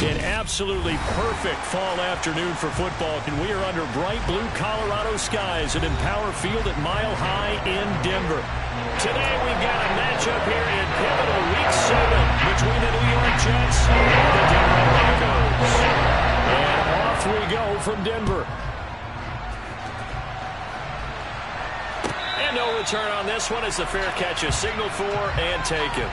An absolutely perfect fall afternoon for football, and we are under bright blue Colorado skies at Empower Field at Mile High in Denver. Today we've got a matchup here in pivotal Week 7 between the New York Jets and the Denver Broncos. And off we go from Denver. And no return on this one as the fair catch is signaled for and taken.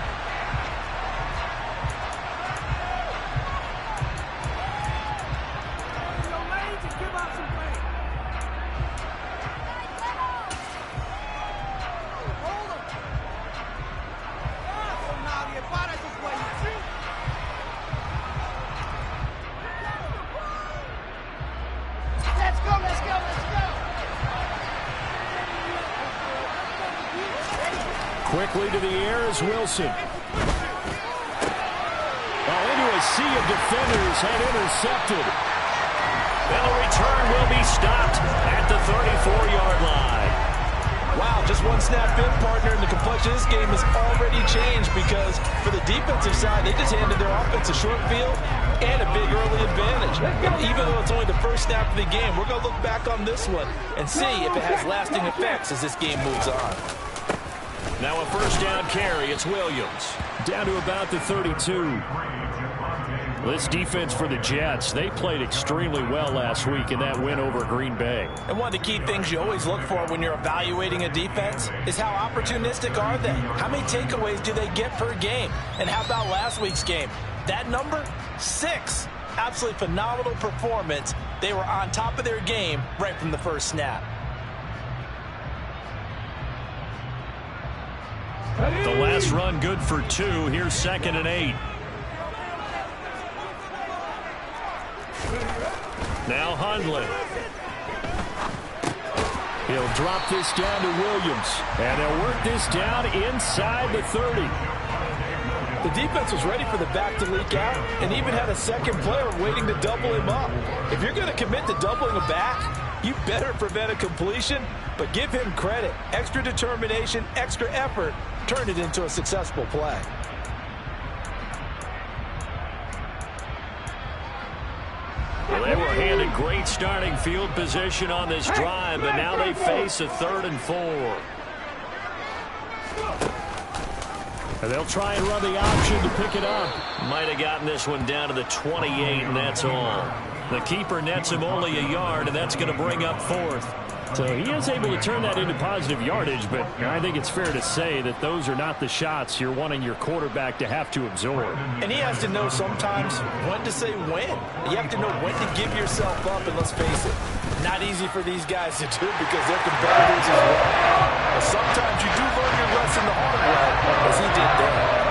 Quickly to the air is Wilson. Into a sea of defenders and intercepted. And the return will be stopped at the 34-yard line. Wow, just one snap in, partner, and the complexion of this game has already changed because for the defensive side, they just handed their offense a short field and a big early advantage. And even though it's only the first snap of the game, we're going to look back on this one and see if it has lasting effects as this game moves on. Now a first down carry. It's Williams. Down to about the 32. This defense for the Jets, they played extremely well last week in that win over Green Bay. And one of the key things you always look for when you're evaluating a defense is how opportunistic are they? How many takeaways do they get per game? And how about last week's game? That number? 6. Absolutely phenomenal performance. They were on top of their game right from the first snap. The last run good for 2. Here's 2nd and 8. Now Hundley. He'll drop this down to Williams. And they'll work this down inside the 30. The defense was ready for the back to leak out and even had a second player waiting to double him up. If you're going to commit to doubling a back, you better prevent a completion, but give him credit. Extra determination, extra effort, turned it into a successful play. Well, they were handed great starting field position on this drive, but now they face a 3rd and 4. And they'll try and run the option to pick it up. Might have gotten this one down to the 28, and that's all. The keeper nets him only a yard, and that's going to bring up 4th. So he is able to turn that into positive yardage, but I think it's fair to say that those are not the shots you're wanting your quarterback to have to absorb. And he has to know sometimes when to say when. You have to know when to give yourself up, and let's face it, not easy for these guys to do because they're competitors as well. But sometimes you do learn your lesson the hard way, as he did there.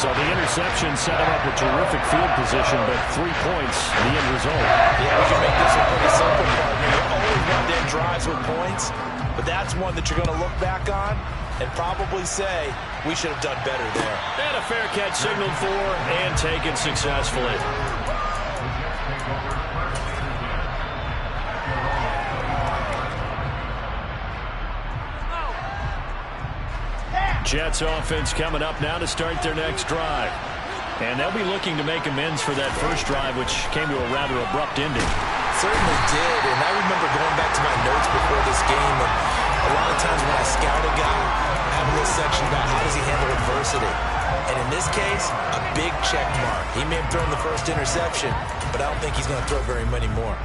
So the interception set him up with terrific field position, but 3 points, the end result. Yeah, we can make this one pretty simple, partner. You always want to end drives with points, but that's one that you're going to look back on and probably say, we should have done better there. And a fair catch signaled for and taken successfully. Jets offense coming up now to start their next drive. And they'll be looking to make amends for that first drive, which came to a rather abrupt ending. Certainly did, and I remember going back to my notes before this game, and a lot of times when I scout a guy, I have a little section about how does he handle adversity. And in this case, a big check mark. He may have thrown the first interception, but I don't think he's going to throw very many more.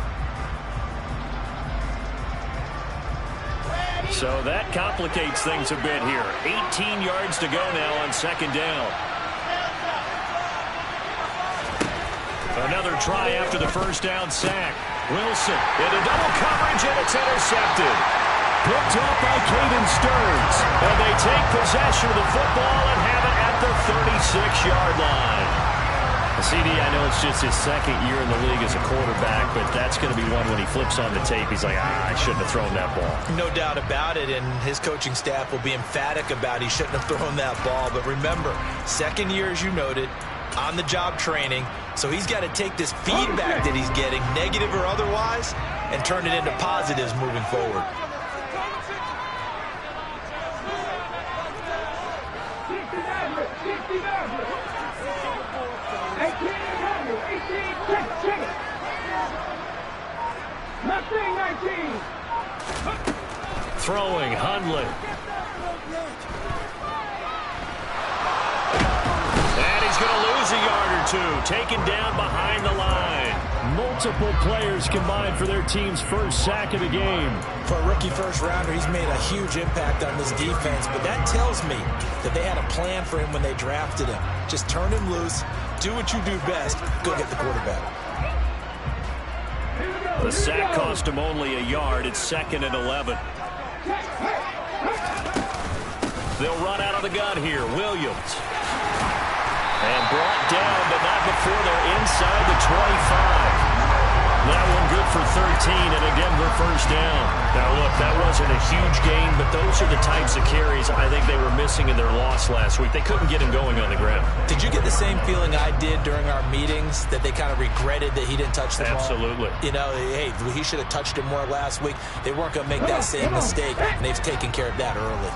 So that complicates things a bit here. 18 yards to go now on 2nd down. Another try after the first down sack. Wilson into double coverage, and it's intercepted. Picked up by Caden Stearns. And they take possession of the football and have it at the 36-yard line. CD, I know it's just his 2nd year in the league as a quarterback, but that's going to be one when he flips on the tape. He's like, I shouldn't have thrown that ball. No doubt about it, and his coaching staff will be emphatic about he shouldn't have thrown that ball. But remember, 2nd year, as you noted, on-the-job training, so he's got to take this feedback that he's getting, negative or otherwise, and turn it into positives moving forward. Throwing, Hundley. And he's going to lose a yard or two. Taken down behind the line. Multiple players combined for their team's first sack of the game. For a rookie first-rounder, he's made a huge impact on this defense, but that tells me that they had a plan for him when they drafted him. Just turn him loose, do what you do best, go get the quarterback. The sack cost him only a yard. It's 2nd and 11. They'll run out of the gun here. Williams. And brought down, but not before they're inside the 25. That one good for 13 and a Denver first down. Now, look, that wasn't a huge gain, but those are the types of carries I think they were missing in their loss last week. They couldn't get him going on the ground. Did you get the same feeling I did during our meetings, that they kind of regretted that he didn't touch the ball? Absolutely. You know, hey, he should have touched it more last week. They weren't going to make that same mistake, and they've taken care of that early.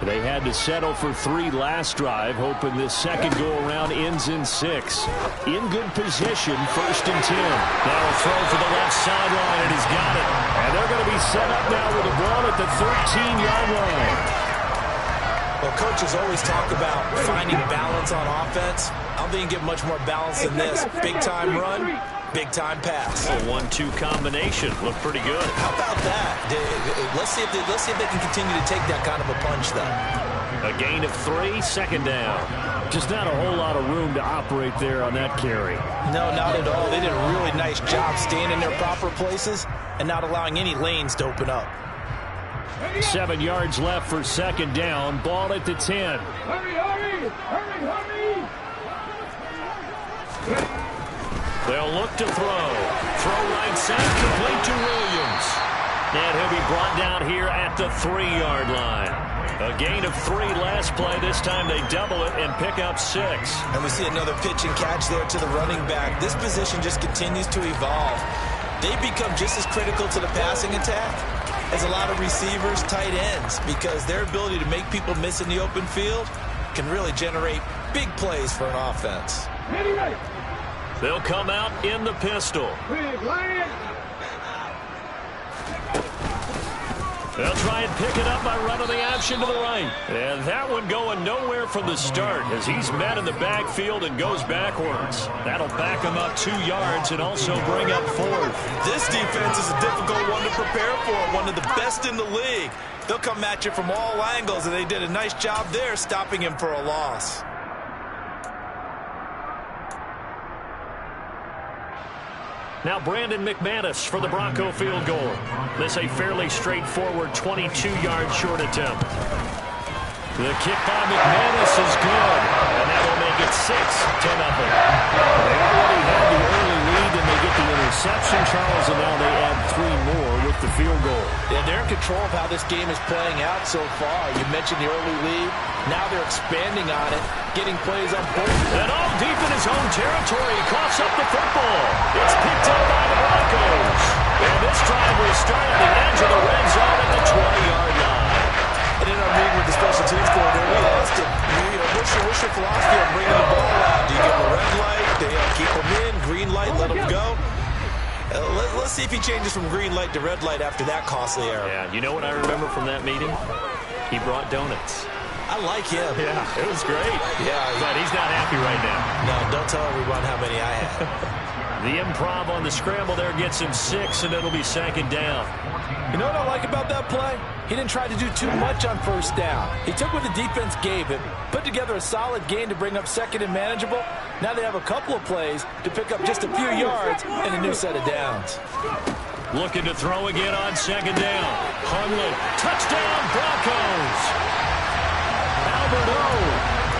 They had to settle for 3 last drive, hoping this second go-around ends in 6. In good position, 1st and 10. Now a throw for the left sideline, and he's got it. And they're going to be set up now with the ball at the 13-yard line. Well, coaches always talk about finding balance on offense. I don't think you get much more balance than this. Big-time run, big-time pass. A 1-2 combination. Looked pretty good. How about that? Let's see if they can continue to take that kind of a punch, though. A gain of 3, 2nd down. Just not a whole lot of room to operate there on that carry. No, not at all. They did a really nice job staying in their proper places and not allowing any lanes to open up. 7 yards left for 2nd down. Ball at the 10. Hurry! They'll look to throw. Throw right side, complete to Williams. And he'll be brought down here at the 3-yard line. A gain of 3 last play. This time they double it and pick up 6. And we see another pitch and catch there to the running back. This position just continues to evolve. They become just as critical to the passing attack as a lot of receivers, tight ends, because their ability to make people miss in the open field can really generate big plays for an offense. They'll come out in the pistol. They'll try and pick it up by running the option to the right. And that one going nowhere from the start as he's met in the backfield and goes backwards. That'll back him up 2 yards and also bring up 4th. This defense is a difficult one to prepare for, one of the best in the league. They'll come at you from all angles, and they did a nice job there stopping him for a loss. Now Brandon McManus for the Bronco field goal. This a fairly straightforward 22-yard short attempt. The kick by McManus is good, and that will make it 6-0. They already had the early lead, and they get the interception, Charles, and now they add 3 more with the field goal. Yeah, they're in control of how this game is playing out so far. You mentioned the early lead. Now they're expanding on it, getting plays on both. And all deep in his own territory, he coughs up the football. It's picked up by the Broncos. And this drive will start at the edge of the red zone at the 20-yard line. And in our meeting with the special teams coordinator, we asked him, what's your philosophy on bringing the ball out? Do you give him a red light? Do you keep him in? Green light, let him go? Let's see if he changes from green light to red light after that costly error. Yeah, you know what I remember from that meeting? He brought donuts. I like him. Yeah, it was great. Yeah, but he's not happy right now. No, don't tell everyone how many I have. The improv on the scramble there gets him 6, and it'll be 2nd down. You know what I like about that play? He didn't try to do too much on 1st down. He took what the defense gave him, put together a solid gain to bring up 2nd and manageable. Now they have a couple of plays to pick up just a few yards and a new set of downs. Looking to throw again on 2nd down. Hundley, touchdown Broncos! Albert O,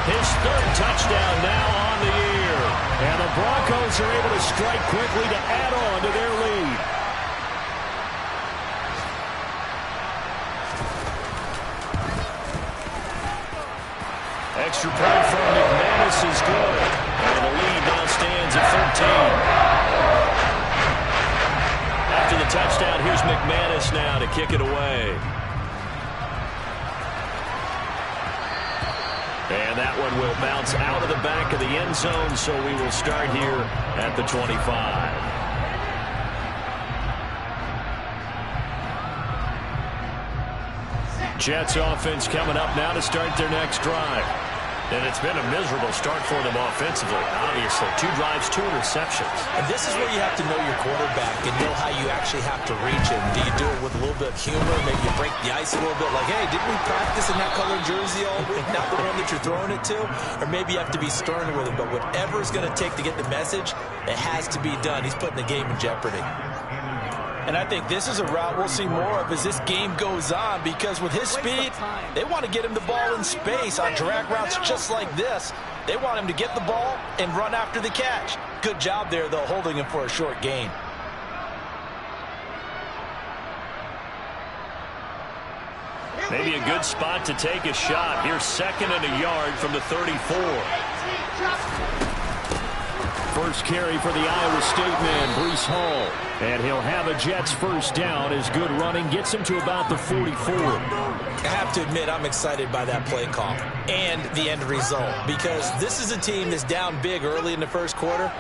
his 3rd touchdown now on the year. And the Broncos are able to strike quickly to add on to their lead. Extra point from McManus is good. And the lead now stands at 13. After the touchdown, here's McManus now to kick it away. And that one will bounce out of the back of the end zone, so we will start here at the 25. Jets offense coming up now to start their next drive. And it's been a miserable start for them offensively. Obviously, 2 drives, 2 interceptions. And this is where you have to know your quarterback and know how you actually have to reach him. Do you do it with a little bit of humor? Maybe you break the ice a little bit like, hey, didn't we practice in that colored jersey all week? Not the one that you're throwing it to? Or maybe you have to be stern with him. But whatever it's going to take to get the message, it has to be done. He's putting the game in jeopardy. And I think this is a route we'll see more of as this game goes on, because with his speed, they want to get him the ball in space on drag routes just like this. They want him to get the ball and run after the catch. Good job there, though, holding him for a short gain. Maybe a good spot to take a shot. Here's 2nd and a yard from the 34. First carry for the Iowa State man, Breece Hall. And he'll have a Jets first down as good running gets him to about the 44. I have to admit, I'm excited by that play call and the end result, because this is a team that's down big early in the first quarter,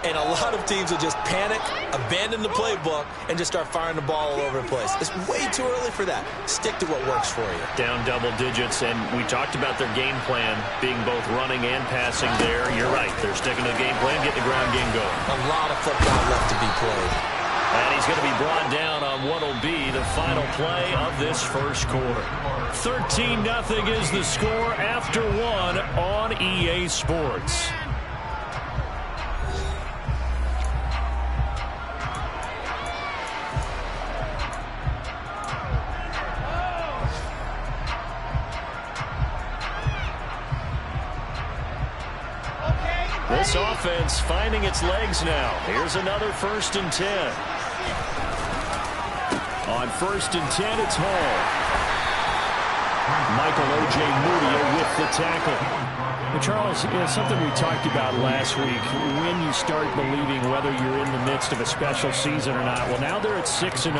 and a lot of teams will just panic, abandon the playbook, and just start firing the ball all over the place. It's way too early for that. Stick to what works for you. Down double digits, and we talked about their game plan being both running and passing there. You're right. They're sticking to the game plan, getting the ground game going. A lot of football left to be played. And he's going to be brought down on what will be the final play of this first quarter. 13-0 is the score after 1 on EA Sports. This offense finding its legs now. Here's another 1st and 10. On 1st and 10, it's Hall. Michael O.J. Mudia with the tackle. And Charles, something we talked about last week, when you start believing whether you're in the midst of a special season or not. Well, now they're at 6-0.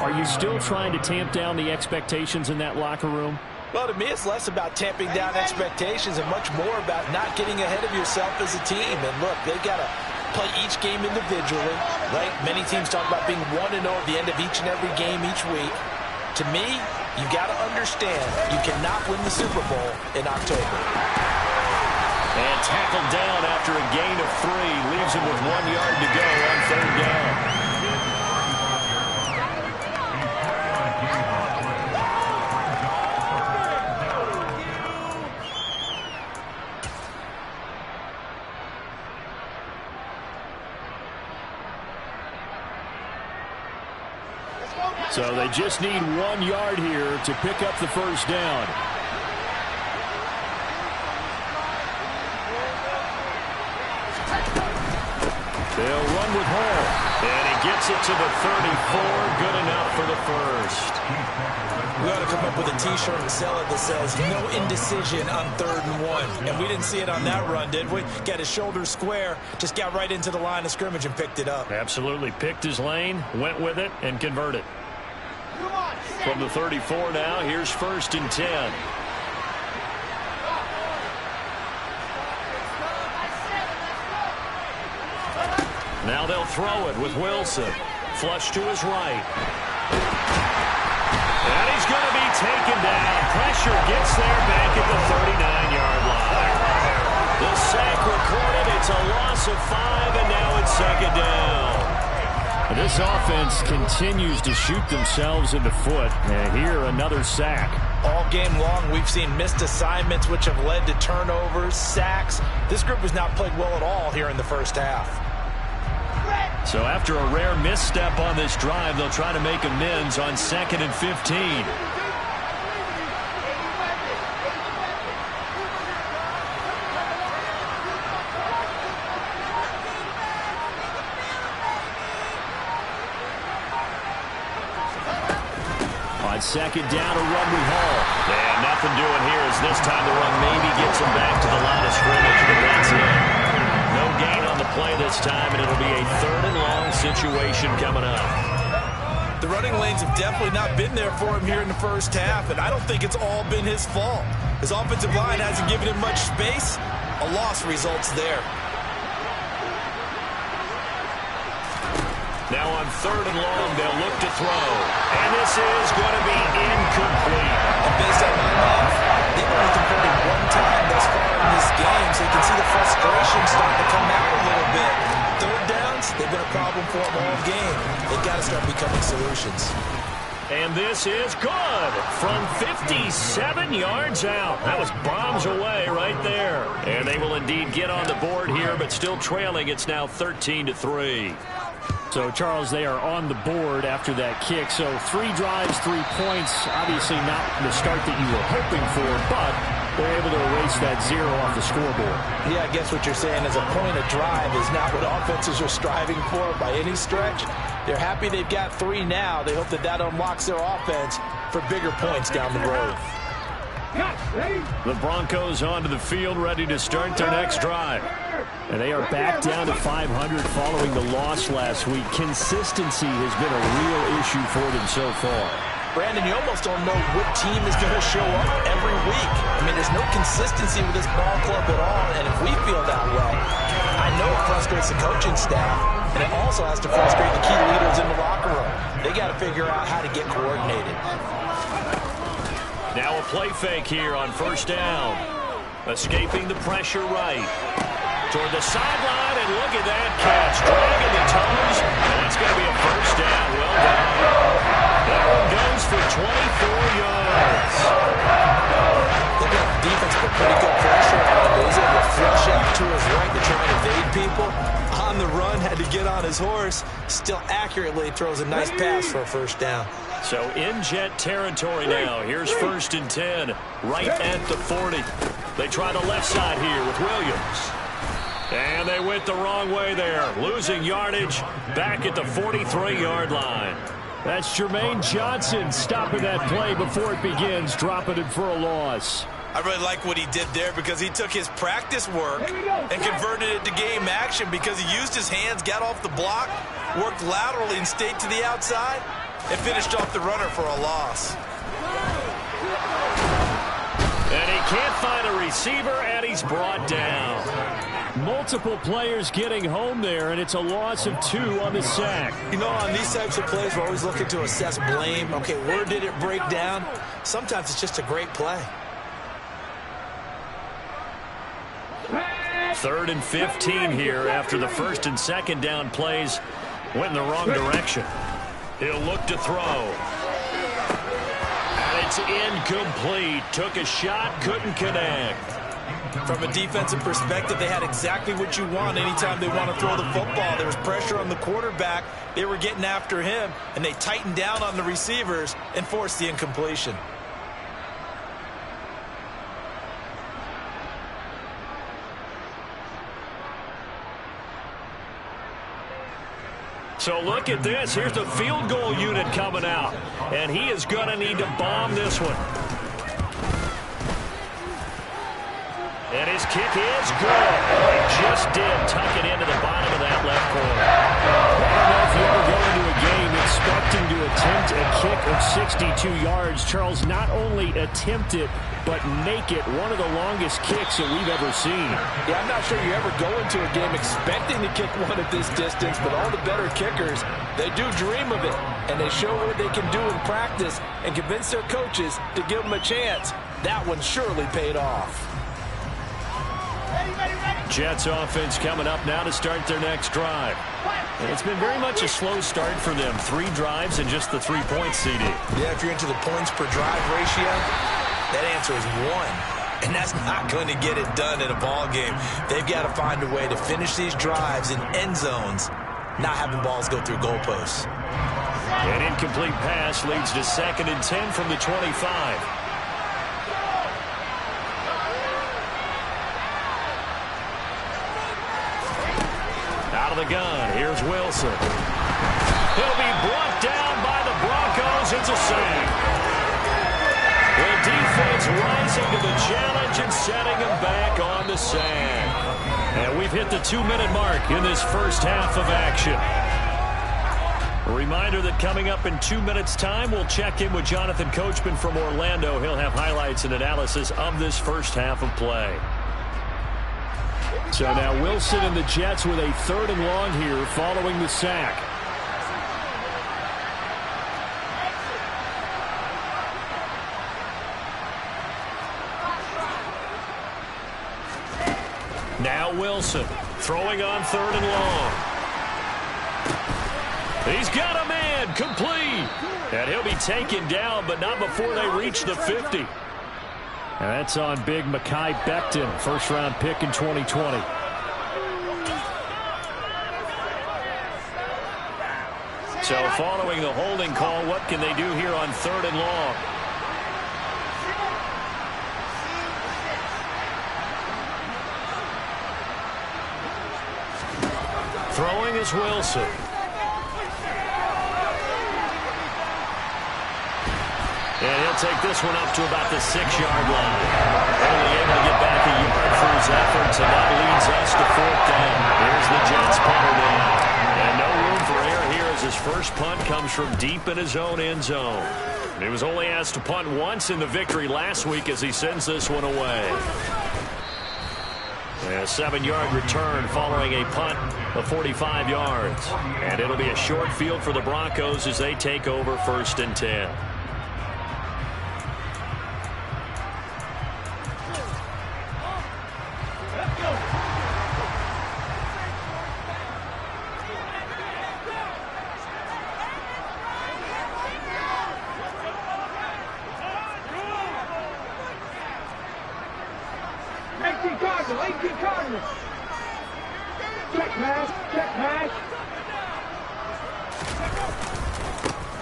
Are you still trying to tamp down the expectations in that locker room? Well, to me, it's less about tamping down expectations and much more about not getting ahead of yourself as a team. And look, they've got to play each game individually, right? Many teams talk about being 1-0 at the end of each and every game each week. To me, you've got to understand you cannot win the Super Bowl in October. And tackled down after a gain of 3. Leaves him with 1 yard to go on 3rd down. So they just need 1 yard here to pick up the first down. They'll run with Hall. And he gets it to the 34. Good enough for the first. We ought to come up with a T-shirt and sell it that says, no indecision on 3rd and 1. And we didn't see it on that run, did we? Got his shoulders square, just got right into the line of scrimmage and picked it up. Absolutely. Picked his lane, went with it, and converted. From the 34 now, here's 1st and 10. Now they'll throw it with Wilson. Flush to his right. And he's going to be taken down. Pressure gets there back at the 39-yard line. The sack recorded. It's a loss of 5, and now it's 2nd down. This offense continues to shoot themselves in the foot. And here, another sack. All game long, we've seen missed assignments, which have led to turnovers, sacks. This group has not played well at all here in the first half. So after a rare misstep on this drive, they'll try to make amends on 2nd and 15. On 2nd down, a run with Hall. And nothing doing here as this time the run maybe gets him back to the line of scrimmage, but that's it. No gain on the play this time, and it'll be a 3rd and long situation coming up. The running lanes have definitely not been there for him here in the first half, and I don't think it's all been his fault. His offensive line hasn't given him much space. A loss results there. Now on 3rd and long, they'll look to throw. And this is going to be incomplete. based on my math, they've only converted one time thus far in this game, so you can see the frustration starting to come out a little bit. Third downs, they've been a problem for them all game. They've got to start becoming solutions. And this is good from 57 yards out. That was bombs away right there. And they will indeed get on the board here, but still trailing. It's now 13-3. So, Charles, they are on the board after that kick. So 3 drives, 3 points. Obviously not the start that you were hoping for, but they're able to erase that 0 off the scoreboard. Yeah, I guess what you're saying is a point of drive is not what offenses are striving for by any stretch. They're happy they've got 3 now. They hope that that unlocks their offense for bigger points down the road. The Broncos onto the field, ready to start their next drive. And they are back down to 500 following the loss last week. Consistency has been a real issue for them so far. Brandon, you almost don't know what team is going to show up every week. I mean, there's no consistency with this ball club at all, and if we feel that way, I know it frustrates the coaching staff, and it also has to frustrate the key leaders in the locker room. They got to figure out how to get coordinated. Now a play fake here on first down. Escaping the pressure right. Toward the sideline, and look at that catch. Dragging the toes, and that's going to be a first down. Well done. That one goes for 24 yards. They've got the defense put pretty good pressure on him. He's able to flush out to his right to try and evade people. On the run, had to get on his horse. Still accurately throws a nice pass for a first down. So in Jet territory now. Here's 1st and 10, right at the 40. They try the left side here with Williams. And they went the wrong way there, losing yardage back at the 43-yard line. That's Jermaine Johnson stopping that play before it begins, dropping it for a loss. I really like what he did there because he took his practice work and converted it to game action because he used his hands, got off the block, worked laterally and stayed to the outside, and finished off the runner for a loss. And he can't find a receiver, and he's brought down. Multiple players getting home there, and it's a loss of 2 on the sack. You know, on these types of plays, we're always looking to assess blame. Okay, where did it break down? Sometimes it's just a great play. 3rd and 15 here after the 1st and 2nd down plays went in the wrong direction. He'll look to throw. And it's incomplete. Took a shot, couldn't connect. From a defensive perspective, they had exactly what you want anytime they want to throw the football. There was pressure on the quarterback. They were getting after him, and they tightened down on the receivers and forced the incompletion. So look at this. Here's the field goal unit coming out. And he is going to need to bomb this one. And his kick is good. He just did tuck it into the bottom of that left corner. I don't know if you ever go into a game expecting to attempt a kick of 62 yards. Charles, not only attempt it, but make it one of the longest kicks that we've ever seen. Yeah, I'm not sure you ever go into a game expecting to kick one at this distance, but all the better kickers, they do dream of it, and they show what they can do in practice and convince their coaches to give them a chance. That one surely paid off. Jets offense coming up now to start their next drive. And it's been very much a slow start for them. 3 drives and just the 3 points, CD. Yeah, if you're into the points per drive ratio, that answer is 1. And that's not going to get it done in a ball game. They've got to find a way to finish these drives in end zones, not having balls go through goalposts. An incomplete pass leads to 2nd and 10 from the 25. Out of the gun, here's Wilson. He'll be brought down by the Broncos. It's a sack. The defense rising to the challenge and setting him back on the sack. And we've hit the 2-minute mark in this first half of action. A reminder that coming up in 2 minutes' time, we'll check in with Jonathan Coachman from Orlando. He'll have highlights and analysis of this first half of play. So now Wilson and the Jets with a 3rd and long here following the sack. Now Wilson throwing on 3rd and long. He's got a man, complete. And he'll be taken down, but not before they reach the 50. And that's on big Mekhi Becton, first-round pick in 2020. So following the holding call, what can they do here on 3rd and long? Throwing is Wilson. And he'll take this one up to about the 6-yard line. Only able to get back a yard for his efforts, and that leads us to 4th down. Here's the Jets punter now. And no room for error here as his first punt comes from deep in his own end zone. He was only asked to punt once in the victory last week as he sends this one away. A 7-yard return following a punt of 45 yards. And it'll be a short field for the Broncos as they take over 1st and 10.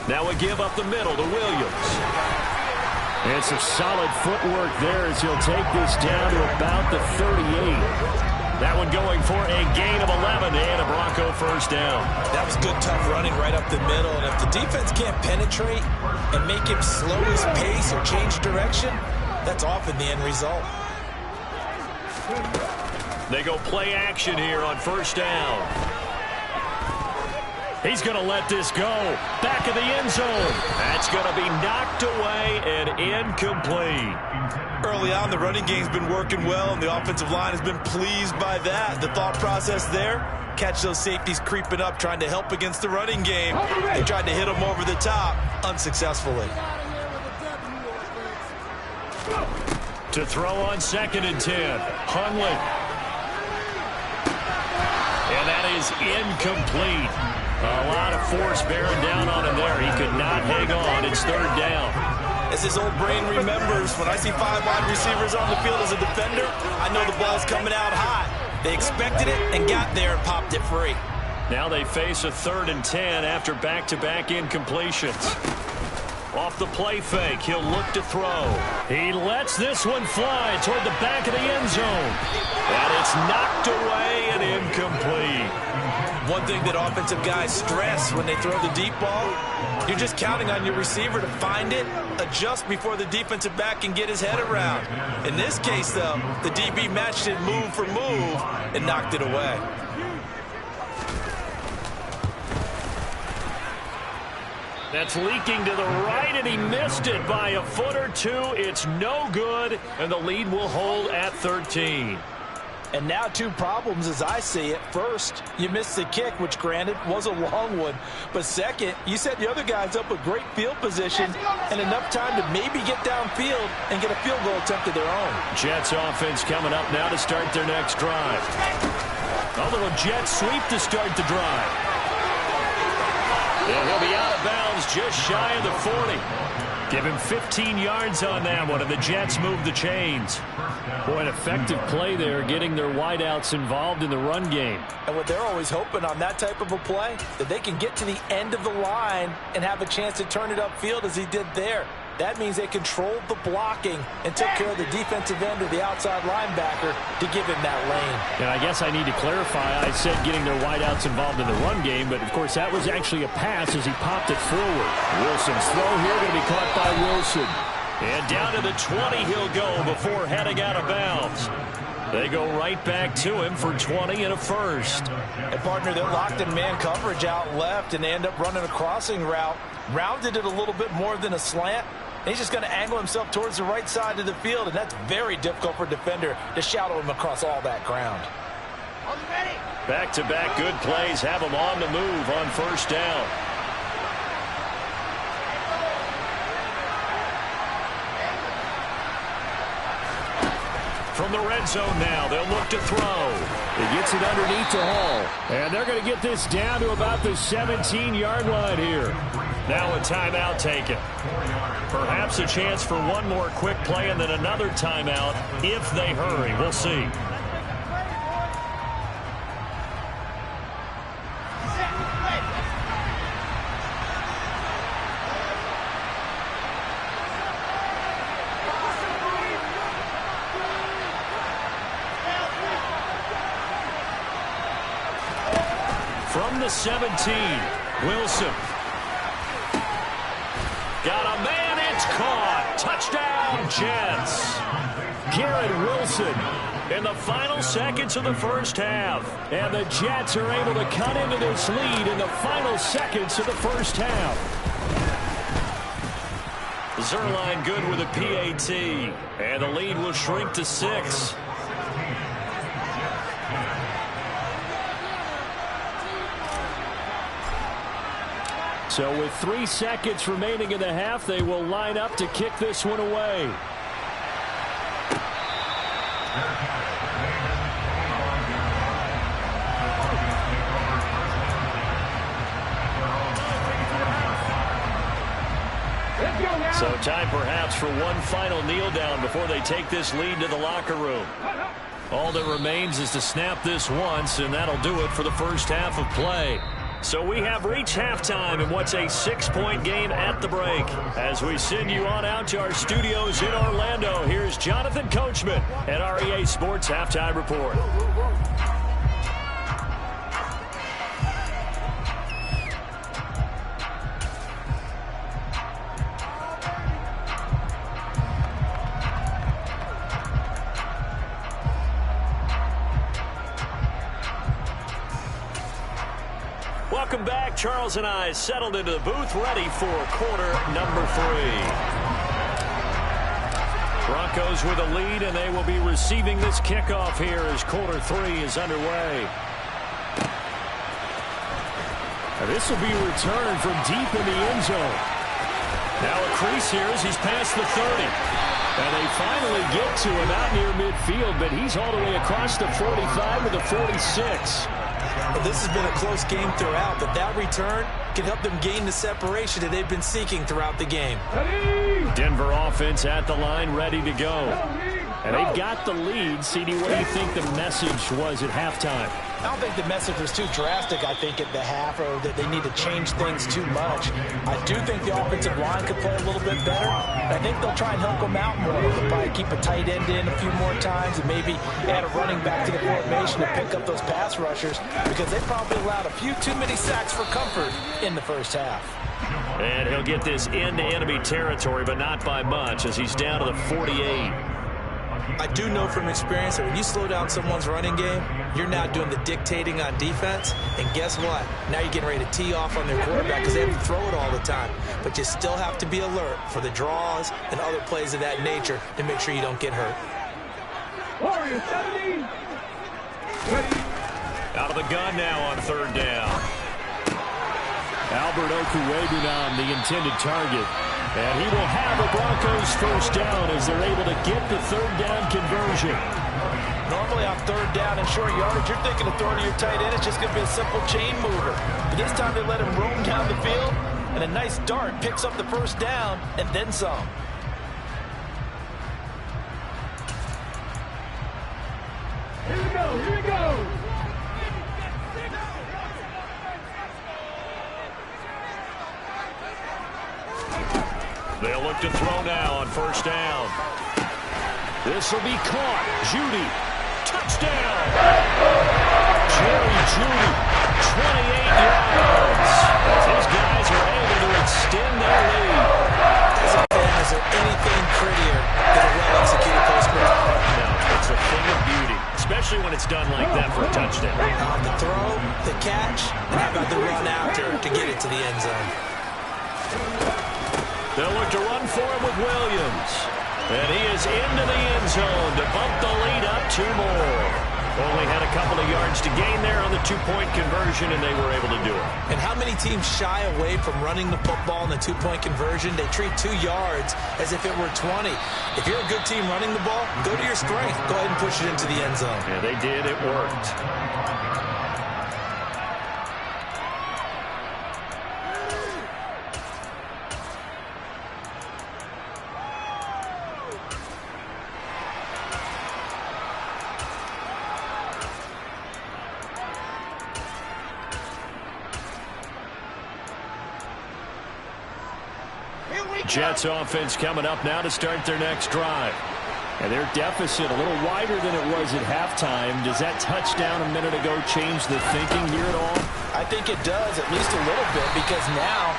Now we give up the middle to Williams. And some solid footwork there as he'll take this down to about the 38. That one going for a gain of 11 and a Bronco first down. That was good, tough running right up the middle. And if the defense can't penetrate and make him slow his pace or change direction, that's often the end result. They go play action here on 1st down. He's going to let this go. Back of the end zone. That's going to be knocked away and incomplete. Early on, the running game's been working well, and the offensive line has been pleased by that. The thought process there, catch those safeties creeping up, trying to help against the running game. They tried to hit them over the top, unsuccessfully. To throw on 2nd and 10. Hundley. And that is incomplete. A lot of force bearing down on him there. He could not hang on. It's 3rd down. As his old brain remembers, when I see 5 wide receivers on the field as a defender, I know the ball's coming out hot. They expected it and got there and popped it free. Now they face a 3rd and 10 after back-to-back incompletions. Off the play fake, he'll look to throw. He lets this one fly toward the back of the end zone. And it's knocked away and incomplete. One thing that offensive guys stress when they throw the deep ball, you're just counting on your receiver to find it, adjust before the defensive back can get his head around. In this case, though, the DB matched it move for move and knocked it away. That's leaking to the right, and he missed it by a foot or two. It's no good, and the lead will hold at 13. And now 2 problems as I see it. First, you missed the kick, which granted was a long one. But second, you set the other guys up with great field position and enough time to maybe get downfield and get a field goal attempt of their own. Jets offense coming up now to start their next drive. A little jet sweep to start the drive. And he'll be out of bounds just shy of the 40. Give him 15 yards on that one, and the Jets move the chains. Boy, an effective play there, getting their wideouts involved in the run game. And what they're always hoping on that type of a play, that they can get to the end of the line and have a chance to turn it upfield as he did there. That means they controlled the blocking and took care of the defensive end or the outside linebacker to give him that lane. And I guess I need to clarify, I said getting their wideouts involved in the run game, but of course that was actually a pass as he popped it forward. Wilson's throw here going to be caught by Wilson. And down to the 20 he'll go before heading out of bounds. They go right back to him for 20 and a first. And partner, they're locked in man coverage out left, and they end up running a crossing route. Rounded it a little bit more than a slant. He's just going to angle himself towards the right side of the field, and that's very difficult for a defender to shadow him across all that ground. Back-to-back good plays have him on the move on 1st down. From the red zone now, they'll look to throw. He gets it underneath to Hall. And they're going to get this down to about the 17-yard line here. Now a timeout taken. Perhaps a chance for one more quick play and then another timeout if they hurry. We'll see. From the 17, Wilson. Got a man, it's caught. Touchdown, Jets. Garrett Wilson In the final seconds of the first half. And the Jets are able to cut into this lead in the final seconds of the first half. Zerline good with a PAT. And the lead will shrink to 6. So with 3 seconds remaining in the half, they will line up to kick this one away. So time perhaps for one final kneel down before they take this lead to the locker room. All that remains is to snap this once, and that'll do it for the first half of play. So we have reached halftime in what's a 6-point game at the break. As we send you on out to our studios in Orlando, here's Jonathan Coachman at REA Sports Halftime Report. Welcome back. Charles and I settled into the booth, ready for quarter number 3. Broncos with a lead, and they will be receiving this kickoff here as quarter 3 is underway. And this will be returned from deep in the end zone. Now a crease here as he's past the 30. And they finally get to him out near midfield, but he's all the way across the 45 to the 46. Well, this has been a close game throughout, but that return can help them gain the separation that they've been seeking throughout the game. Denver offense at the line, ready to go. And they've got the lead. CD, what do you think the message was at halftime? I don't think the message was too drastic, I think, at the half, or that they need to change things too much. I do think the offensive line could play a little bit better. I think they'll try and help them out more. They'll probably keep a tight end in a few more times and maybe add a running back to the formation to pick up those pass rushers, because they probably allowed a few too many sacks for comfort in the first half. And he'll get this into enemy territory, but not by much, as he's down to the 48. I do know from experience that when you slow down someone's running game, you're now doing the dictating on defense. And guess what? Now you're getting ready to tee off on their quarterback because they have to throw it all the time. But you still have to be alert for the draws and other plays of that nature to make sure you don't get hurt. Warriors 17. Out of the gun now on third down. Albert Okwuegbunam, the intended target. And he will have a Broncos first down as they're able to get the third down conversion. Normally on third down and short yardage, you're thinking of throwing to your tight end. It's just going to be a simple chain mover. But this time they let him roam down the field, and a nice dart picks up the first down and then some. Here we go. Here we go. They'll look to throw now on first down. This will be caught. Judy. Touchdown! Jerry Judy, 28 yards. As his guys are able to extend their lead. As a fan, is there anything prettier than a well-executed post-play? No, it's a thing of beauty, especially when it's done like that for a touchdown. The throw, the catch, and how about the run after to get it to the end zone? They'll look to run for him with Williams. And he is into the end zone to bump the lead up 2 more. Only had a couple of yards to gain there on the two-point conversion, and they were able to do it. And how many teams shy away from running the football in the two-point conversion? They treat 2 yards as if it were 20. If you're a good team running the ball, go to your strength. Go ahead and push it into the end zone. Yeah, they did. It worked. Jets offense coming up now to start their next drive. And their deficit a little wider than it was at halftime. Does that touchdown a minute ago change the thinking here at all? I think it does, at least a little bit, because now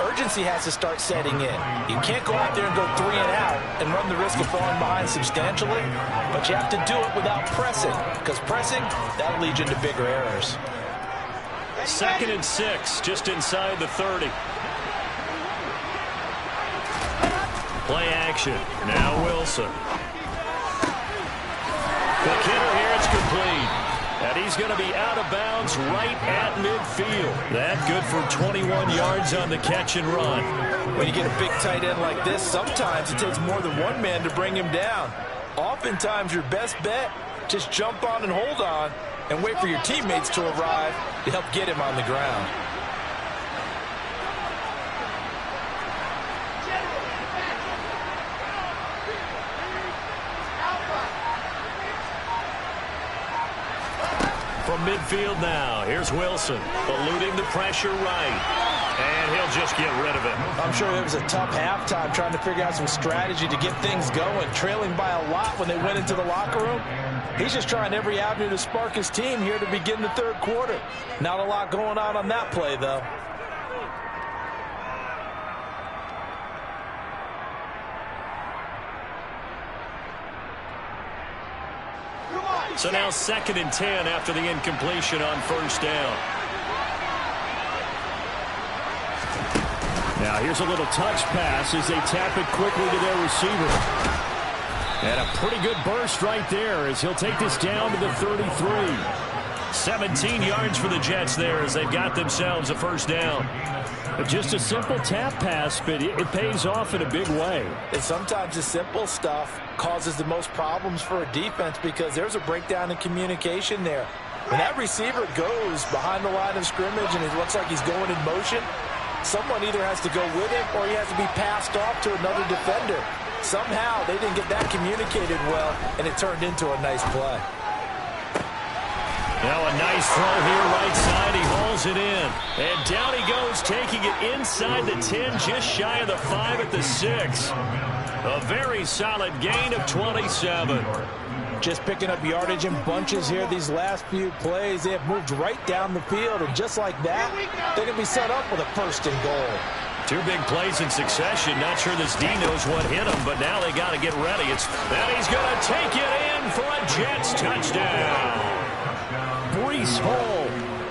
urgency has to start setting in. You can't go out there and go 3 and out and run the risk of falling behind substantially, but you have to do it without pressing, because pressing, that'll lead you into bigger errors. 2nd and 6, just inside the 30. Play action. Now Wilson. Quick hitter here. It's complete. And he's going to be out of bounds right at midfield. That good for 21 yards on the catch and run. When you get a big tight end like this, sometimes it takes more than one man to bring him down. Oftentimes, your best bet, just jump on and hold on and wait for your teammates to arrive to help get him on the ground. From midfield now, here's Wilson, eluding the pressure right, and he'll just get rid of it. I'm sure it was a tough halftime trying to figure out some strategy to get things going, trailing by a lot when they went into the locker room. He's just trying every avenue to spark his team here to begin the 3rd quarter. Not a lot going on that play, though. So now 2nd and 10 after the incompletion on 1st down. Now here's a little touch pass as they tap it quickly to their receiver. And a pretty good burst right there as he'll take this down to the 33. 17 yards for the Jets there as they've got themselves a 1st down. Just a simple tap pass, but it pays off in a big way. And sometimes the simple stuff causes the most problems for a defense because there's a breakdown in communication there. When that receiver goes behind the line of scrimmage and it looks like he's going in motion, someone either has to go with him or he has to be passed off to another defender. Somehow they didn't get that communicated well, and it turned into a nice play. Now a nice throw here right side. He hauls it in. And down he goes, taking it inside the 10, just shy of the 5 at the 6. A very solid gain of 27. Just picking up yardage in bunches here these last few plays. They have moved right down the field, and just like that, they're going to be set up with a 1st and goal. 2 big plays in succession. Not sure this D knows what hit him, but now they got to get ready. And he's going to take it in for a Jets touchdown. Breece Hall,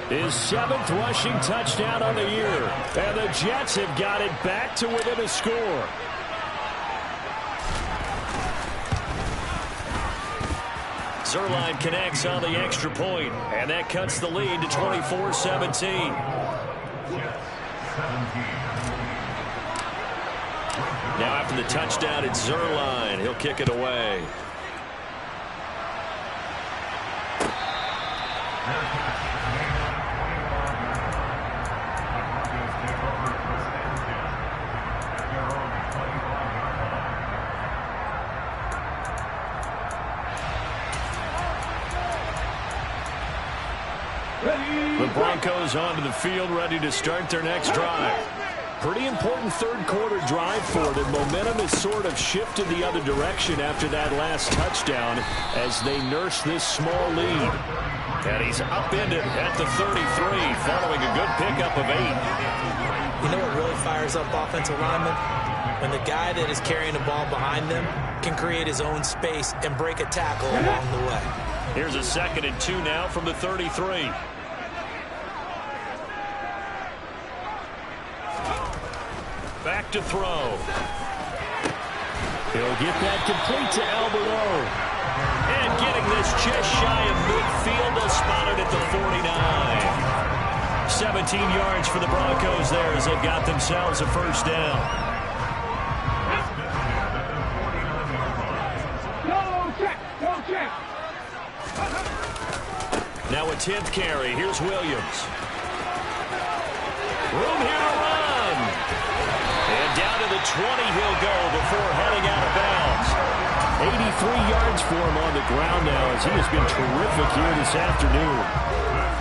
his 7th rushing touchdown on the year. And the Jets have got it back to within a score. Zerline connects on the extra point, and that cuts the lead to 24-17. Now after the touchdown, it's Zerline. He'll kick it away. The Broncos onto the field, ready to start their next drive. Pretty important 3rd quarter drive for them. Momentum has sort of shifted the other direction after that last touchdown as they nurse this small lead. And he's upended at the 33 following a good pickup of 8. You know what really fires up offensive linemen? When the guy that is carrying the ball behind them can create his own space and break a tackle along the way. Here's a 2nd and 2 now from the 33. Back to throw. He'll get that complete to Alberto. And getting this just shy of midfield, they'll spot it at the 49. 17 yards for the Broncos there as they've got themselves a first down. Go check. Now a 10th carry. Here's Williams. Room here to run. And down to the 20 he'll go before heading out of bounds. 83 yards for him on the ground now as he has been terrific here this afternoon.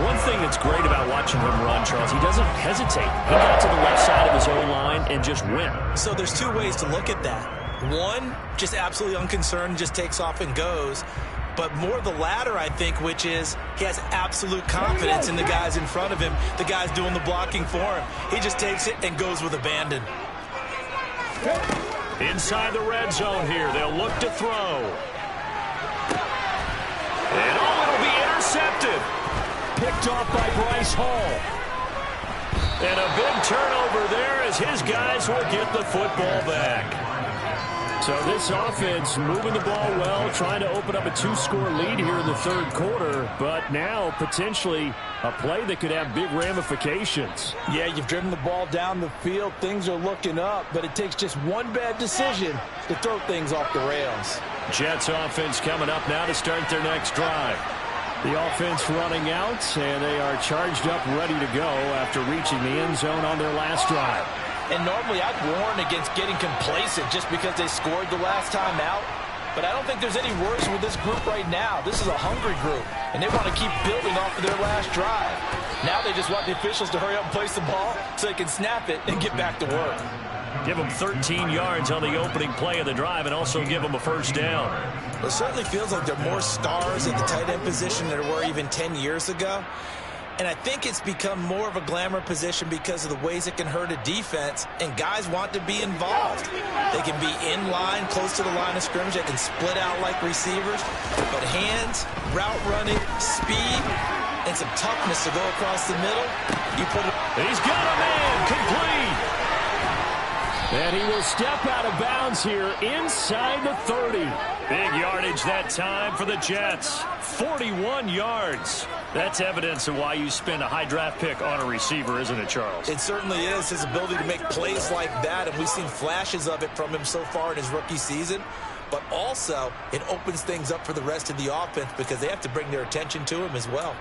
One thing that's great about watching him run, Charles, he doesn't hesitate. He got to the left side of his own line and just went. So there's two ways to look at that. One, just absolutely unconcerned, just takes off and goes. But more the latter, I think, which is he has absolute confidence in the guys in front of him, the guys doing the blocking for him. He just takes it and goes with abandon. Inside the red zone here, they'll look to throw. And it'll be intercepted. Picked off by Bryce Hall. And a big turnover there as his guys will get the football back. So this offense moving the ball well, trying to open up a 2-score lead here in the third quarter, but now potentially a play that could have big ramifications. Yeah, you've driven the ball down the field. Things are looking up, but it takes just one bad decision to throw things off the rails. Jets offense coming up now to start their next drive. The offense running out, and they are charged up, ready to go after reaching the end zone on their last drive. And normally I'd warn against getting complacent just because they scored the last time out. But I don't think there's any worse with this group right now. This is a hungry group, and they want to keep building off of their last drive. Now they just want the officials to hurry up and place the ball so they can snap it and get back to work. Give them 13 yards on the opening play of the drive and also give them a first down. It certainly feels like there are more stars at the tight end position than there were even 10 years ago. And I think it's become more of a glamour position because of the ways it can hurt a defense, and guys want to be involved. They can be in line, close to the line of scrimmage. They can split out like receivers. But hands, route running, speed, and some toughness to go across the middle. You put it. He's got a man complete. And he will step out of bounds here inside the 30. Big yardage that time for the Jets. 41 yards. That's evidence of why you spend a high draft pick on a receiver, isn't it, Charles? It certainly is, his ability to make plays like that, and we've seen flashes of it from him so far in his rookie season. But also, it opens things up for the rest of the offense because they have to bring their attention to him as well.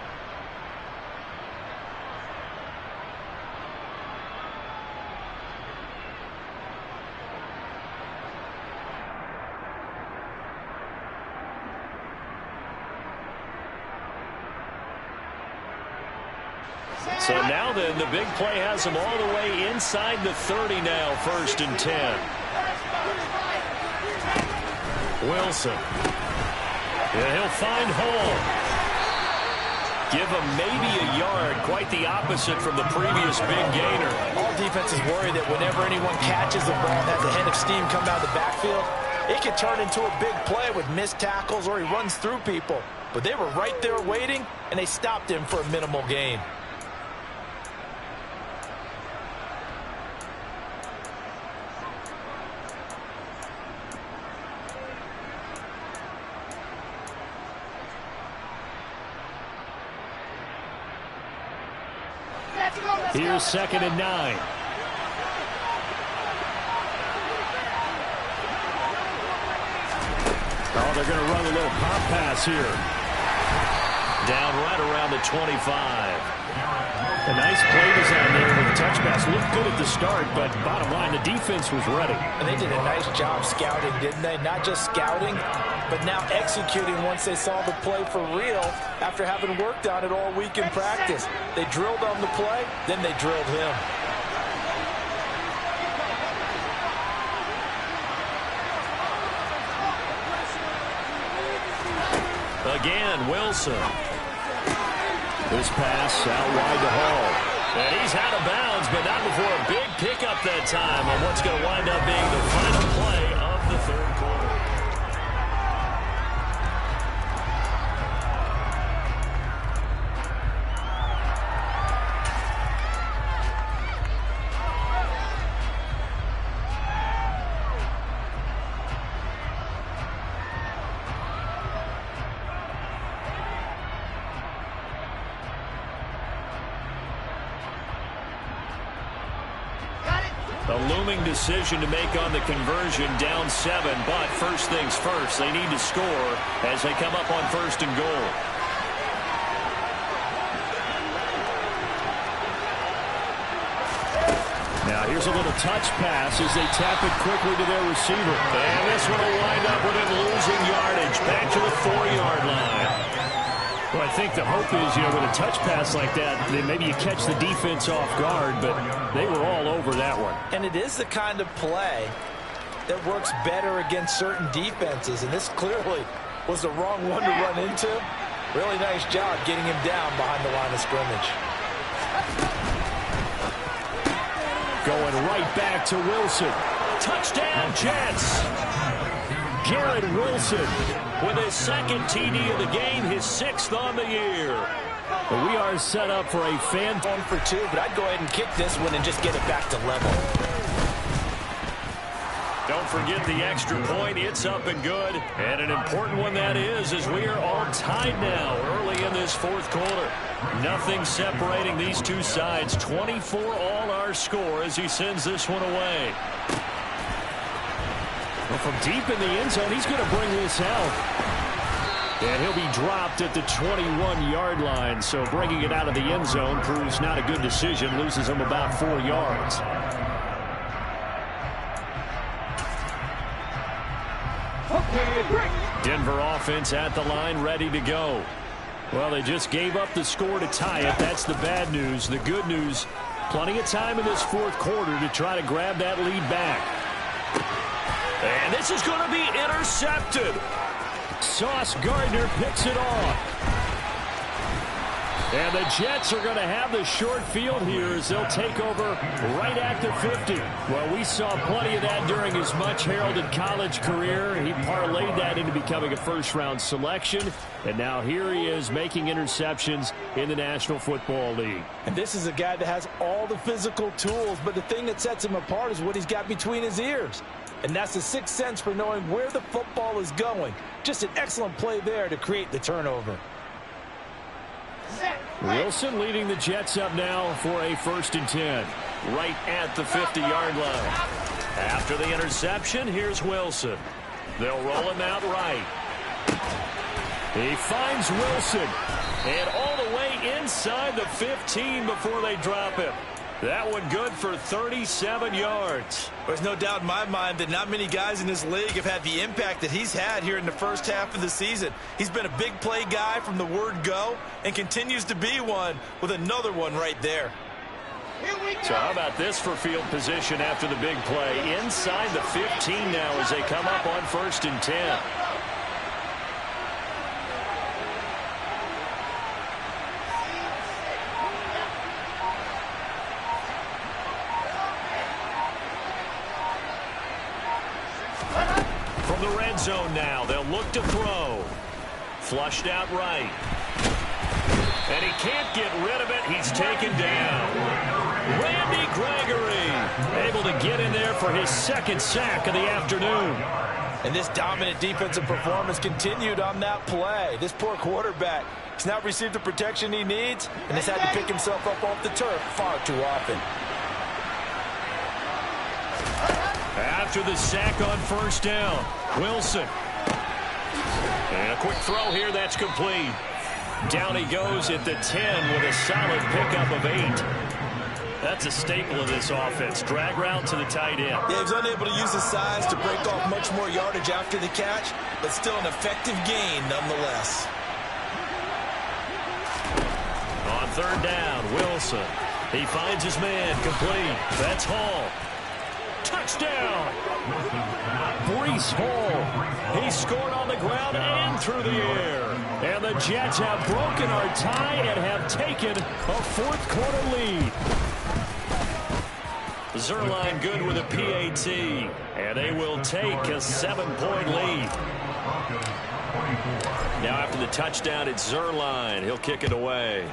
So now then, the big play has him all the way inside the 30 now, 1st and 10. Wilson. Yeah, he'll find Hall. Give him maybe a yard, quite the opposite from the previous big gainer. All defenses worry that whenever anyone catches the ball and has a head of steam come out of the backfield, it can turn into a big play with missed tackles or he runs through people. But they were right there waiting, and they stopped him for a minimal gain. Here's 2nd and 9. Oh, they're going to run a little pop pass here. Down right around the 25. A nice play design there with the touch pass. Looked good at the start, but bottom line, the defense was ready. And they did a nice job scouting, didn't they? Not just scouting, but now executing once they saw the play for real after having worked on it all week in practice. They drilled on the play, then they drilled him. Again, Wilson. This pass out wide to Hall. And he's out of bounds, but not before a big pickup that time on what's going to wind up being the final play of the third quarter. A looming decision to make on the conversion, down 7, but first things first, they need to score as they come up on 1st and goal. Now here's a little touch pass as they tap it quickly to their receiver. And this one will wind up with him losing yardage back to the 4-yard line. Well, I think the hope is, with a touch pass like that, then maybe you catch the defense off guard, but they were all over that one. And it is the kind of play that works better against certain defenses, and this clearly was the wrong one to run into. Really nice job getting him down behind the line of scrimmage. Going right back to Wilson. Touchdown, Jets! Garrett Wilson with his second TD of the game, his 6th on the year. But we are set up for a fan. 1 for 2, but I'd go ahead and kick this one and just get it back to level. Don't forget the extra point. It's up and good. And an important one that is, as we are all tied now early in this 4th quarter. Nothing separating these two sides. 24 all our score as he sends this one away. Well, from deep in the end zone, he's going to bring this out. And he'll be dropped at the 21-yard line. So bringing it out of the end zone proves not a good decision. Loses him about 4 yards. Denver offense at the line, ready to go. Well, they just gave up the score to tie it. That's the bad news. The good news, plenty of time in this 4th quarter to try to grab that lead back. And this is going to be intercepted. Sauce Gardner picks it off. And the Jets are going to have the short field here as they'll take over right at the 50. Well, we saw plenty of that during his much-heralded college career. He parlayed that into becoming a first-round selection. And now here he is making interceptions in the National Football League. And this is a guy that has all the physical tools, but the thing that sets him apart is what he's got between his ears. And that's the 6th sense for knowing where the football is going. Just an excellent play there to create the turnover. Wilson leading the Jets up now for a 1st and 10. Right at the 50-yard line. After the interception, here's Wilson. They'll roll him out right. He finds Wilson. And all the way inside the 15 before they drop him. That one good for 37 yards. There's no doubt in my mind that not many guys in this league have had the impact that he's had here in the first half of the season. He's been a big play guy from the word go and continues to be one with another one right there. So how about this for field position after the big play? Inside the 15 now as they come up on 1st and 10. From the red zone now, they'll look to throw. Flushed out right. And he can't get rid of it. He's taken down. Randy Gregory able to get in there for his 2nd sack of the afternoon. And this dominant defensive performance continued on that play. This poor quarterback has not received the protection he needs and has had to pick himself up off the turf far too often. After the sack on 1st down, Wilson. And a quick throw here, that's complete. Down he goes at the 10 with a solid pickup of 8. That's a staple of this offense. Drag route to the tight end. Yeah, he was unable to use his size to break off much more yardage after the catch, but still an effective gain nonetheless. On 3rd down, Wilson. He finds his man, complete. That's Hall. Touchdown! Breece Hall. He scored on the ground and through the air. And the Jets have broken our tie and have taken a 4th quarter lead. Zerline good with a PAT. And they will take a 7-point lead. Now after the touchdown, it's Zerline. He'll kick it away.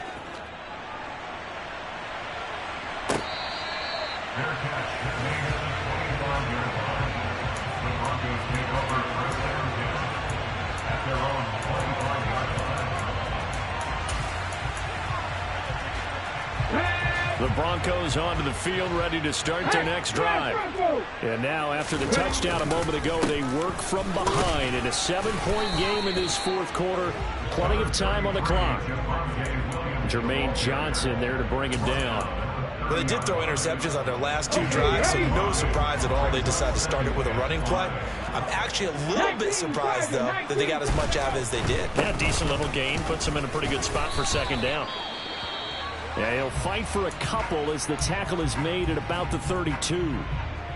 The Broncos onto the field, ready to start their next drive. And now, after the touchdown a moment ago, they work from behind in a 7-point game in this fourth quarter. Plenty of time on the clock. Jermaine Johnson there to bring him down. Well, they did throw interceptions on their last 2 drives, so no surprise at all they decided to start it with a running play. I'm actually a little bit surprised, though, that they got as much out of it as they did. Yeah, decent little gain. Puts them in a pretty good spot for second down. Yeah, he'll fight for a couple as the tackle is made at about the 32.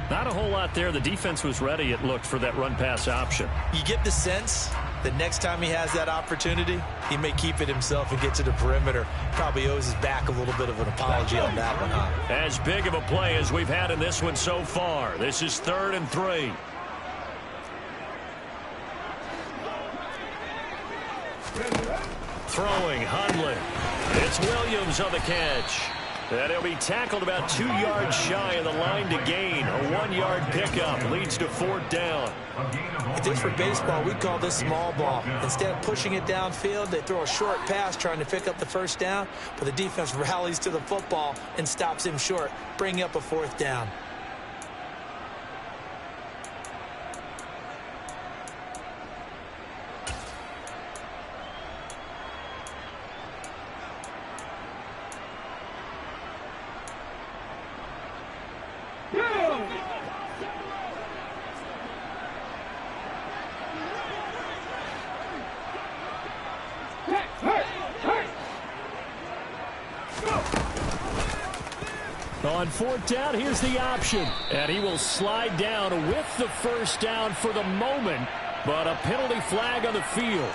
Not a whole lot there. The defense was ready, it looked, for that run-pass option. You get the sense that next time he has that opportunity, he may keep it himself and get to the perimeter. Probably owes his back a little bit of an apology on that one, huh? As big of a play as we've had in this one so far. This is 3rd and 3. Throwing, Hundley. It's Williams on the catch. And he'll be tackled about 2 yards shy of the line to gain. A 1-yard pickup leads to 4th down. If this were baseball, we'd call this small ball. Instead of pushing it downfield, they throw a short pass trying to pick up the 1st down, but the defense rallies to the football and stops him short, bringing up a 4th down. On 4th down, here's the option. And he will slide down with the 1st down for the moment, but a penalty flag on the field.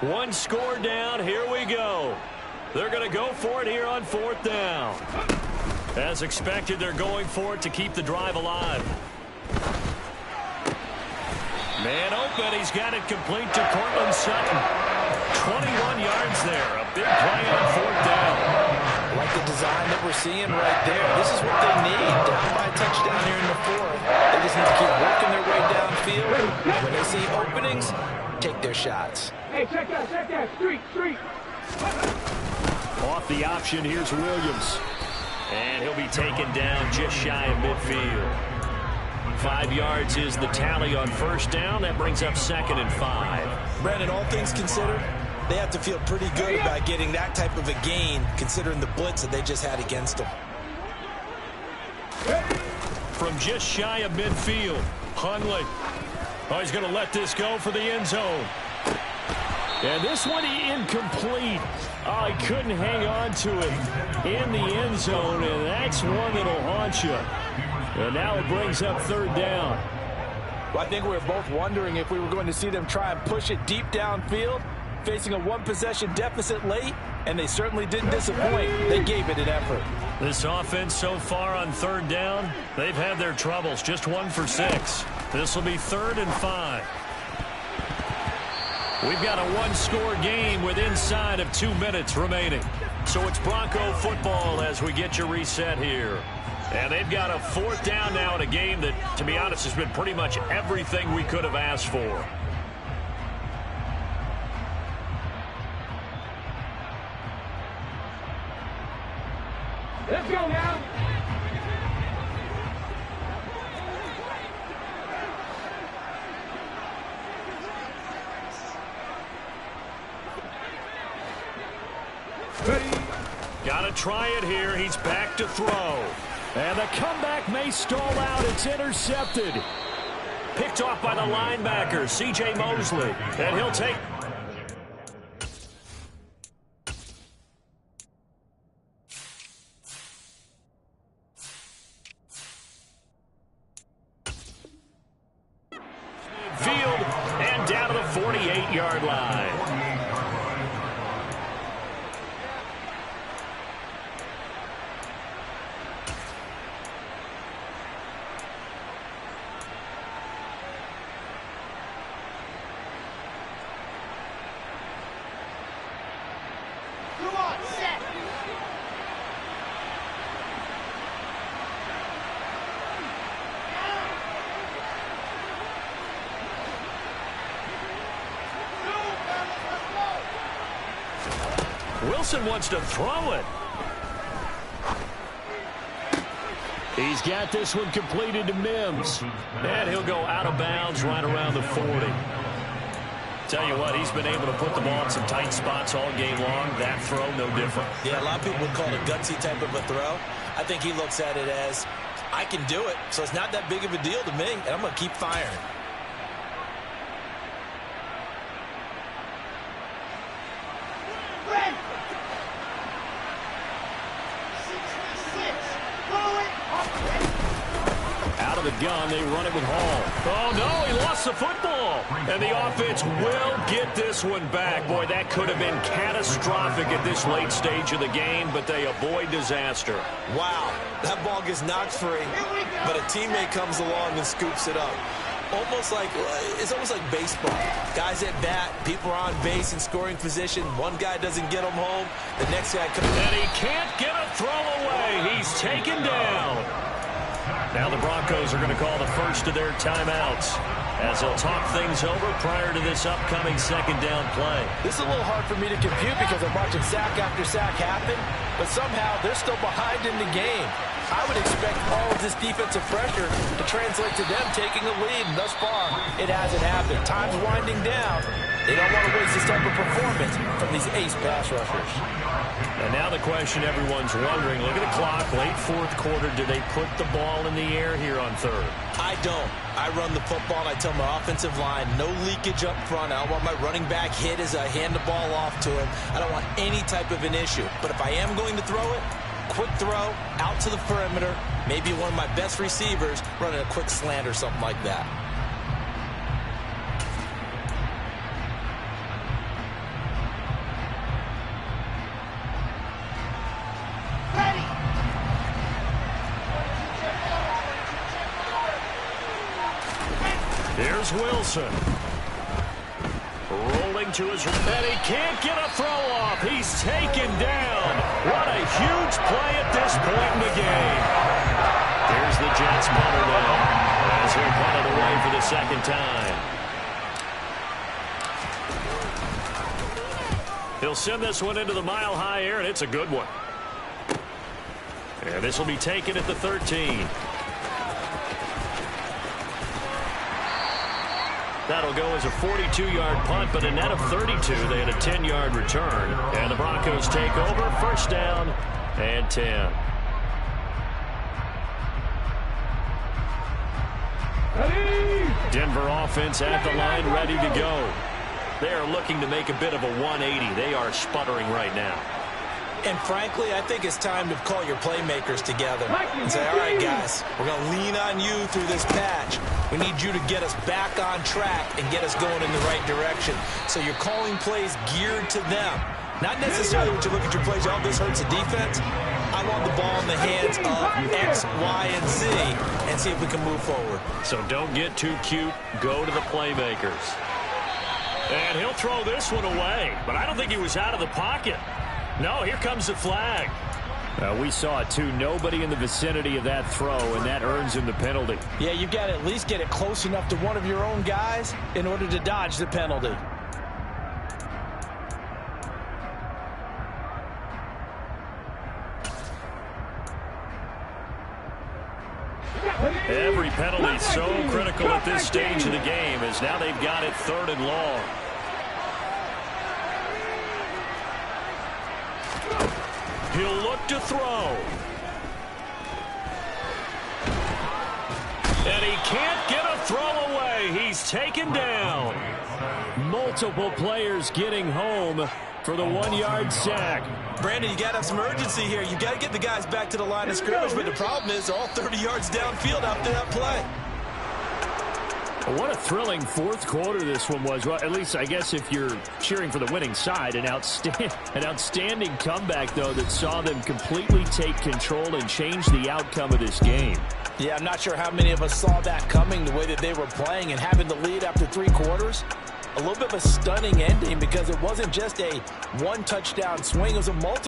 One score down. Here we go. They're going to go for it here on 4th down. As expected, they're going for it to keep the drive alive. Man open. He's got it complete to Cortland Sutton. 21 yards there. A big play on 4th down. Like the design that we're seeing right there. This is what they need. Down by a touchdown here in the 4th. They just need to keep working their way downfield. And when they see openings, take their shots. Hey, check that. Street. Off the option, here's Williams. And he'll be taken down just shy of midfield. 5 yards is the tally on 1st down. That brings up 2nd and 5. Brandon, all things considered, they have to feel pretty good about getting that type of a gain, considering the blitz that they just had against them. From just shy of midfield, Hundley. Oh, he's going to let this go for the end zone. And this one incomplete. Oh, he couldn't hang on to it in the end zone, and that's one that'll haunt you. And now it brings up 3rd down. Well, I think we were both wondering if we were going to see them try and push it deep downfield, facing a 1-possession deficit late, and they certainly didn't disappoint. They gave it an effort. This offense so far on 3rd down, they've had their troubles. Just 1 for 6. This will be 3rd and 5. We've got a 1-score game with inside of 2 minutes remaining. So it's Bronco football as we get you reset here. And they've got a 4th down now in a game that, to be honest, has been pretty much everything we could have asked for. Let's go now. Got to try it here. He's back to throw. And the comeback may stall out. It's intercepted. Picked off by the linebacker, C.J. Mosley. And he'll take... field and down to the 48-yard line. Wilson wants to throw it. He's got this one completed to Mims. And he'll go out of bounds right around the 40. Tell you what, he's been able to put the ball in some tight spots all game long. That throw, no different. Yeah, a lot of people would call it a gutsy type of a throw. I think he looks at it as, I can do it, so it's not that big of a deal to me, and I'm going to keep firing. Out of the gun, they run it with Hall. Oh, no, he lost the football. And the offense will get this one back. Boy, that could have been catastrophic at this late stage of the game, but they avoid disaster. Wow, that ball gets knocked free, but a teammate comes along and scoops it up. It's almost like baseball. Guys at bat, people are on base in scoring position. One guy doesn't get them home. The next guy comes. And he can't get a throw away. He's taken down. Now the Broncos are going to call the first of their timeouts as they'll talk things over prior to this upcoming second down play. This is a little hard for me to compute because I'm watching sack after sack happen, but somehow they're still behind in the game. I would expect all of this defensive pressure to translate to them taking a lead, and thus far, it hasn't happened. Time's winding down. They don't want to waste this type of performance from these ace pass rushers. And now the question everyone's wondering, look at the clock, late fourth quarter, do they put the ball in the air here on third? I don't. I run the football, and I tell my offensive line, no leakage up front. I don't want my running back hit as I hand the ball off to him. I don't want any type of an issue. But if I am going to throw it, quick throw, out to the perimeter, maybe one of my best receivers running a quick slant or something like that. Here's Wilson. Rolling to his right. And he can't get a throw off. He's taken down. What a huge play at this point in the game. Here's the Jets punter now as he'll punt it away for the second time. He'll send this one into the mile-high air, and it's a good one. And this will be taken at the 13. That'll go as a 42-yard punt, but a net of 32. They had a 10-yard return. And the Broncos take over. First down and 10. Denver offense at the line, ready to go. They are looking to make a bit of a 180. They are sputtering right now. And frankly, I think it's time to call your playmakers together and say, all right, guys, we're going to lean on you through this patch. We need you to get us back on track and get us going in the right direction. So you're calling plays geared to them. Not necessarily when you look at your plays, oh, this hurts the defense. I want the ball in the hands of X, Y, and Z and see if we can move forward. So don't get too cute. Go to the playmakers. And he'll throw this one away, but I don't think he was out of the pocket. No, here comes the flag. We saw it, too. Nobody in the vicinity of that throw, and that earns him the penalty. Yeah, you've got to at least get it close enough to one of your own guys in order to dodge the penalty. Every penalty so critical at this stage of the game as now they've got it third and long. He'll look to throw. And he can't get a throw away. He's taken down. Multiple players getting home for the 1-yard sack. Brandon, you got to have some urgency here. You got to get the guys back to the line of scrimmage, but the problem is all 30 yards downfield after that play. What a thrilling fourth quarter this one was. Well, at least I guess if you're cheering for the winning side, an outstanding comeback, though, that saw them completely take control and change the outcome of this game. Yeah, I'm not sure how many of us saw that coming, the way that they were playing and having the lead after 3 quarters. A little bit of a stunning ending because it wasn't just a one-touchdown swing. It was a multi